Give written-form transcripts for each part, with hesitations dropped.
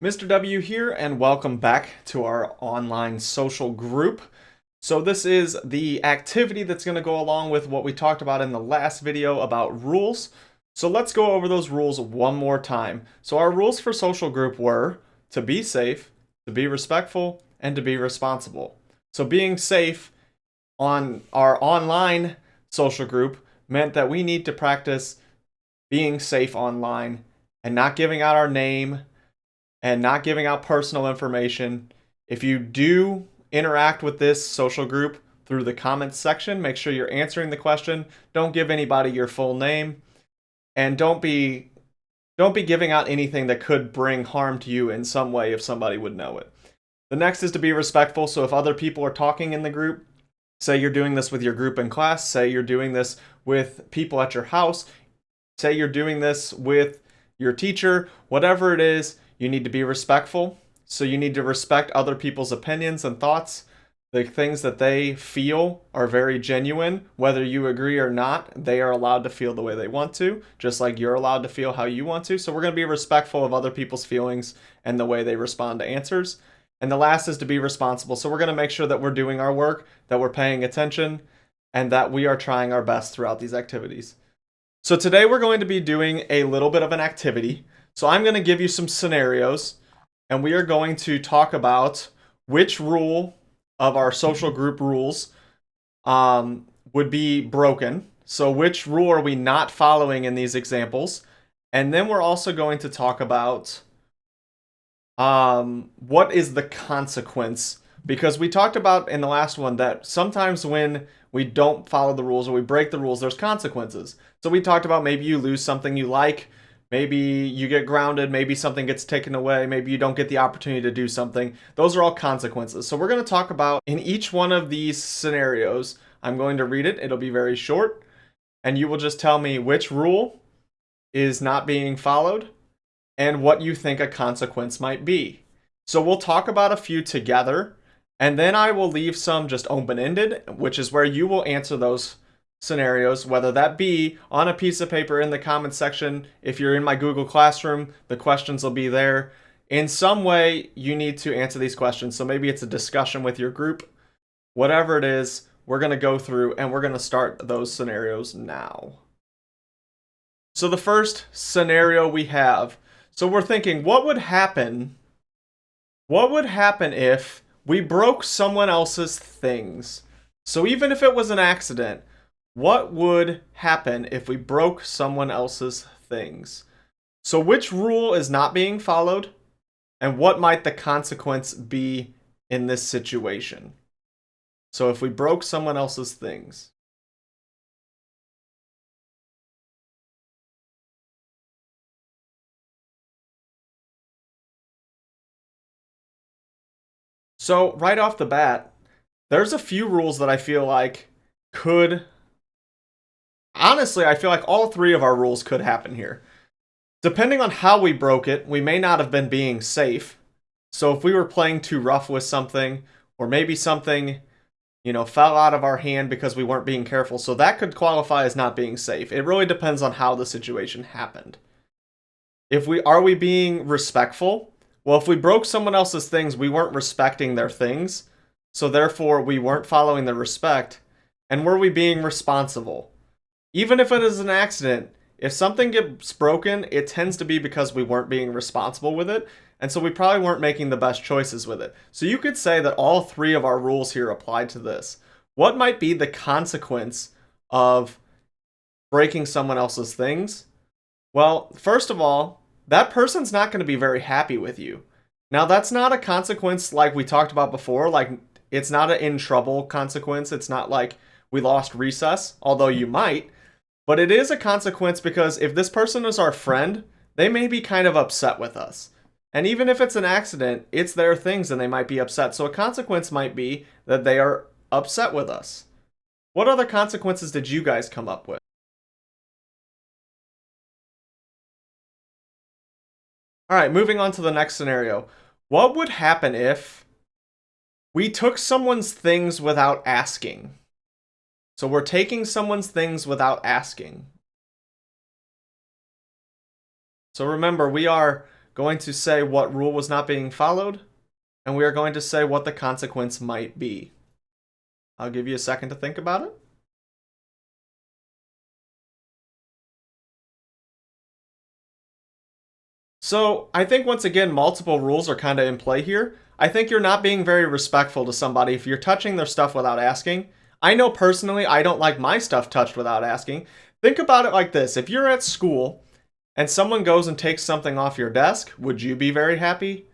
Mr. W here, and welcome back to our online social group. So this is the activity that's going to go along with what we talked about in the last video about rules. So let's go over those rules one more time. So our rules for social group were to be safe, to be respectful, and to be responsible. So being safe on our online social group meant that we need to practice being safe online and not giving out our name and not giving out personal information. If you do interact with this social group through the comments section, make sure you're answering the question. Don't give anybody your full name, and don't be giving out anything that could bring harm to you in some way if somebody would know it. The next is to be respectful. So if other people are talking in the group, say you're doing this with your group in class, say you're doing this with people at your house, say you're doing this with your teacher, whatever it is, you need to be respectful. So you need to respect other people's opinions and thoughts. The things that they feel are very genuine. Whether you agree or not, they are allowed to feel the way they want to, just like you're allowed to feel how you want to. So we're going to be respectful of other people's feelings and the way they respond to answers. And the last is to be responsible. So we're going to make sure that we're doing our work, that we're paying attention, and that we are trying our best throughout these activities. So today we're going to be doing a little bit of an activity. So I'm going to give you some scenarios, and we are going to talk about which rule of our social group rules would be broken. So which rule are we not following in these examples? And then we're also going to talk about what is the consequence? Because we talked about in the last one that sometimes when we don't follow the rules or we break the rules, there's consequences. So we talked about maybe you lose something you like, maybe you get grounded, maybe something gets taken away, maybe you don't get the opportunity to do something. Those are all consequences. So we're going to talk about in each one of these scenarios. I'm going to read it. It'll be very short, and you will just tell me which rule is not being followed and what you think a consequence might be. So we'll talk about a few together, and then I will leave some just open-ended, which is where you will answer those scenarios, whether that be on a piece of paper in the comments section. If you're in my Google Classroom, the questions will be there. In some way, you need to answer these questions. So maybe it's a discussion with your group. Whatever it is, we're going to go through and we're going to start those scenarios now. So the first scenario we have, so we're thinking, what would happen if we broke someone else's things? So even if it was an accident, what would happen if we broke someone else's things? So which rule is not being followed, and what might the consequence be in this situation? So if we broke someone else's things. So right off the bat, there's a few rules that I feel like could... Honestly, I feel like all three of our rules could happen here. Depending on how we broke it, we may not have been being safe. So if we were playing too rough with something, or maybe something, fell out of our hand because we weren't being careful, so that could qualify as not being safe. It really depends on how the situation happened. Are we being respectful? Well, if we broke someone else's things, we weren't respecting their things, so therefore we weren't following their respect. And were we being responsible? Even if it is an accident, if something gets broken, it tends to be because we weren't being responsible with it, and so we probably weren't making the best choices with it. So you could say that all three of our rules here apply to this. What might be the consequence of breaking someone else's things? Well, first of all, that person's not going to be very happy with you. Now, that's not a consequence like we talked about before. Like, it's not an in trouble consequence. It's not like we lost recess, although you might. But it is a consequence because if this person is our friend, they may be kind of upset with us. And even if it's an accident, it's their things and they might be upset. So a consequence might be that they are upset with us. What other consequences did you guys come up with? All right, moving on to the next scenario. What would happen if we took someone's things without asking? So we're taking someone's things without asking. So remember, we are going to say what rule was not being followed, and we are going to say what the consequence might be. I'll give you a second to think about it. So I think once again, multiple rules are kind of in play here. I think you're not being very respectful to somebody if you're touching their stuff without asking. I know personally I don't like my stuff touched without asking. Think about it like this. If you're at school and someone goes and takes something off your desk, would you be very happy?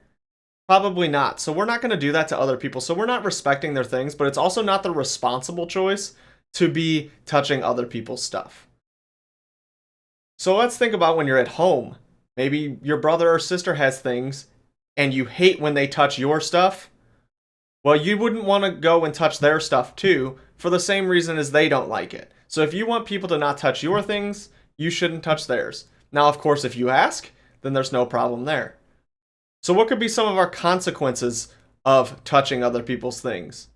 Probably not. So we're not going to do that to other people. So we're not respecting their things, but it's also not the responsible choice to be touching other people's stuff. So let's think about when you're at home. Maybe your brother or sister has things and you hate when they touch your stuff. Well, you wouldn't want to go and touch their stuff too for the same reason as they don't like it. So if you want people to not touch your things, you shouldn't touch theirs. Now, of course, if you ask, then there's no problem there. So what could be some of our consequences of touching other people's things?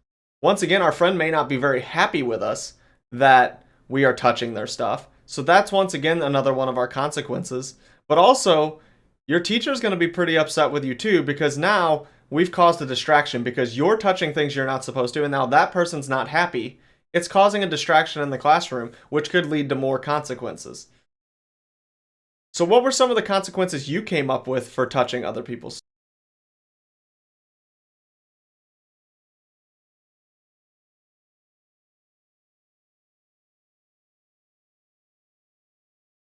Once again, our friend may not be very happy with us that we are touching their stuff. So that's once again another one of our consequences. But also, your teacher's going to be pretty upset with you too, because now we've caused a distraction because you're touching things you're not supposed to, and now that person's not happy. It's causing a distraction in the classroom, which could lead to more consequences. So what were some of the consequences you came up with for touching other people's?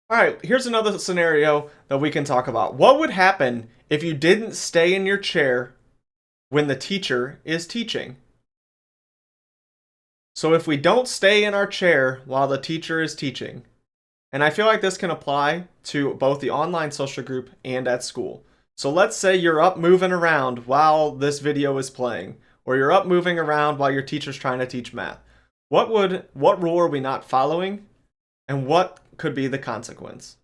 All right, here's another scenario that we can talk about. What would happen if you didn't stay in your chair when the teacher is teaching? So if we don't stay in our chair while the teacher is teaching, and I feel like this can apply to both the online social group and at school. So let's say you're up moving around while this video is playing, or you're up moving around while your teacher's trying to teach math. What rule are we not following, and what could be the consequence?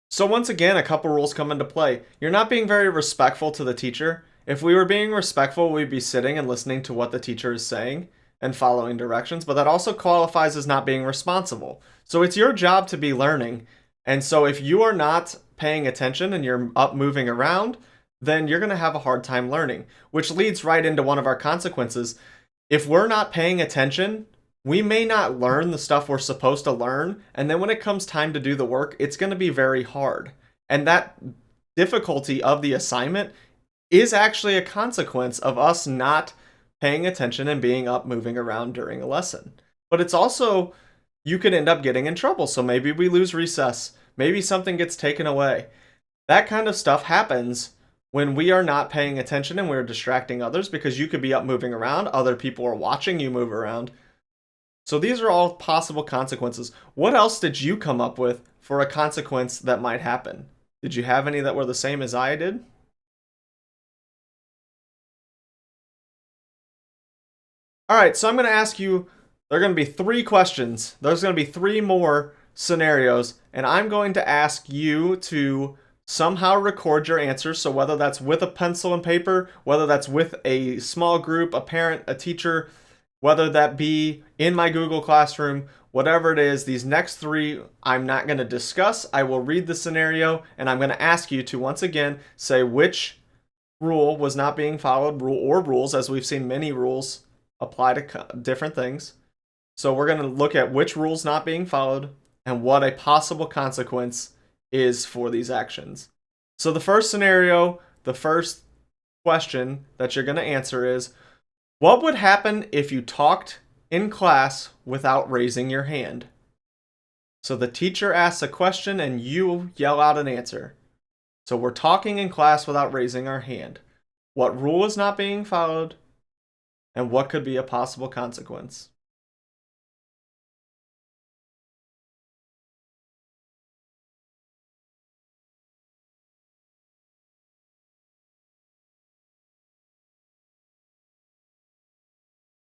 So once again, a couple rules come into play. You're not being very respectful to the teacher. If we were being respectful, we'd be sitting and listening to what the teacher is saying and following directions, but that also qualifies as not being responsible. So it's your job to be learning. And so if you are not paying attention and you're up moving around, then you're going to have a hard time learning, which leads right into one of our consequences. If we're not paying attention, we may not learn the stuff we're supposed to learn, and then when it comes time to do the work, it's going to be very hard. And that difficulty of the assignment is actually a consequence of us not paying attention and being up moving around during a lesson. But it's also, you could end up getting in trouble. So maybe we lose recess, maybe something gets taken away. That kind of stuff happens when we are not paying attention and we're distracting others, because you could be up moving around, other people are watching you move around. So these are all possible consequences. What else did you come up with for a consequence that might happen? Did you have any that were the same as I did? All right, so I'm going to ask you, there are going to be 3 questions. There's going to be 3 more scenarios, and I'm going to ask you to somehow record your answers. So whether that's with a pencil and paper, whether that's with a small group, a parent, a teacher, whether that be in my Google Classroom, whatever it is, these next 3 I'm not going to discuss. I will read the scenario, and I'm going to ask you to once again say which rule was not being followed, rules, as we've seen many rules apply to different things. So we're going to look at which rules not being followed and what a possible consequence is for these actions. So the first scenario, the first question that you're going to answer is, what would happen if you talked in class without raising your hand? So the teacher asks a question and you yell out an answer. So we're talking in class without raising our hand. What rule is not being followed? And what could be a possible consequence?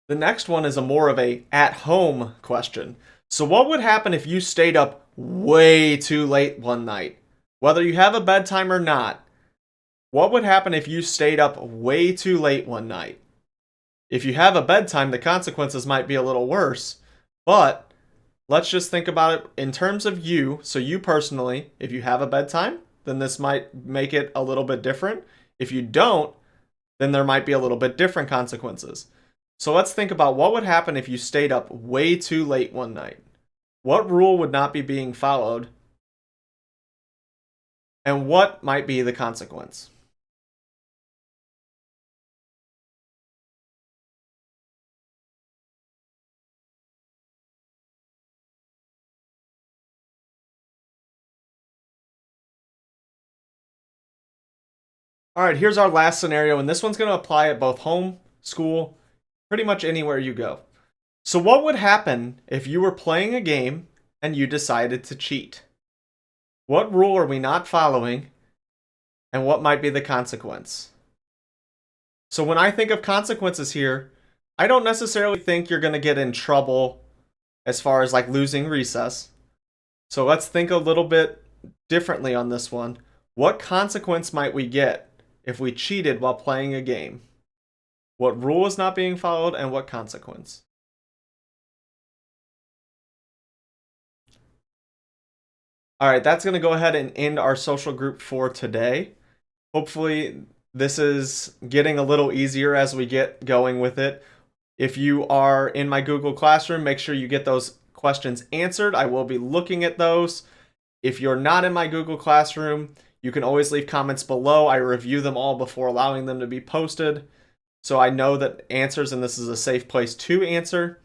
The next one is a more of a at-home question. So what would happen if you stayed up way too late one night? Whether you have a bedtime or not, what would happen if you stayed up way too late one night? If you have a bedtime, the consequences might be a little worse, but let's just think about it in terms of you. So you personally, if you have a bedtime, then this might make it a little bit different. If you don't, then there might be a little bit different consequences. So let's think about what would happen if you stayed up way too late one night. What rule would not be being followed? And what might be the consequence? All right, here's our last scenario, and this one's going to apply at both home, school, pretty much anywhere you go. So, what would happen if you were playing a game and you decided to cheat? What rule are we not following, and what might be the consequence? So, when I think of consequences here, I don't necessarily think you're going to get in trouble as far as like losing recess. So, let's think a little bit differently on this one. What consequence might we get if we cheated while playing a game? What rule is not being followed, and what consequence? All right, that's going to go ahead and end our social group for today. Hopefully, this is getting a little easier as we get going with it. If you are in my Google Classroom, make sure you get those questions answered. I will be looking at those. If you're not in my Google Classroom, you can always leave comments below. I review them all before allowing them to be posted, so I know that answers and this is a safe place to answer.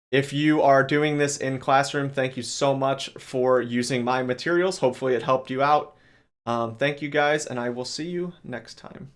If you are doing this in classroom, thank you so much for using my materials. Hopefully it helped you out. Thank you guys, and I will see you next time.